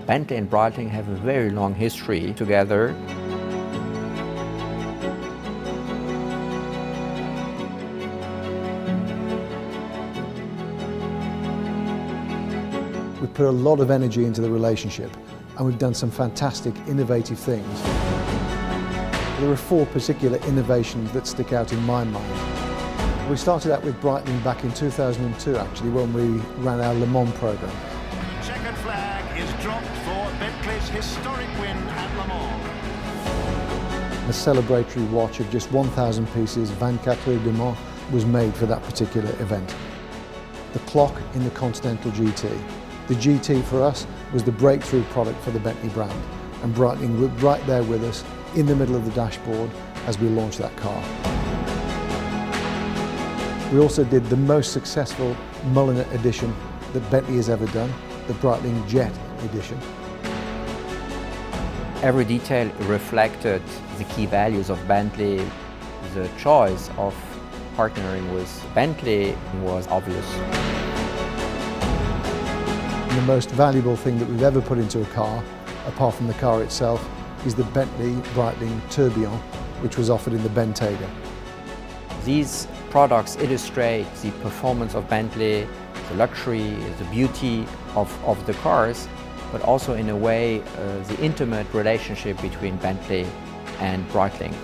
Bentley and Breitling have a very long history together. We've put a lot of energy into the relationship and we've done some fantastic, innovative things. There are 4 particular innovations that stick out in my mind. We started out with Breitling back in 2002 actually, when we ran our Le Mans program. Checkered flag is dropped for Bentley's historic win at Le Mans. A celebratory watch of just 1,000 pieces, 24 Heures de Mans, was made for that particular event. The clock in the Continental GT. The GT for us was the breakthrough product for the Bentley brand, and Breitling were right there with us in the middle of the dashboard as we launched that car. We also did the most successful Mulliner edition that Bentley has ever done, the Breitling Jet edition. Every detail reflected the key values of Bentley. The choice of partnering with Bentley was obvious. And the most valuable thing that we've ever put into a car, apart from the car itself, is the Bentley Breitling Tourbillon, which was offered in the Bentayga. These products illustrate the performance of Bentley, the luxury, the beauty of the cars, but also in a way the intimate relationship between Bentley and Breitling.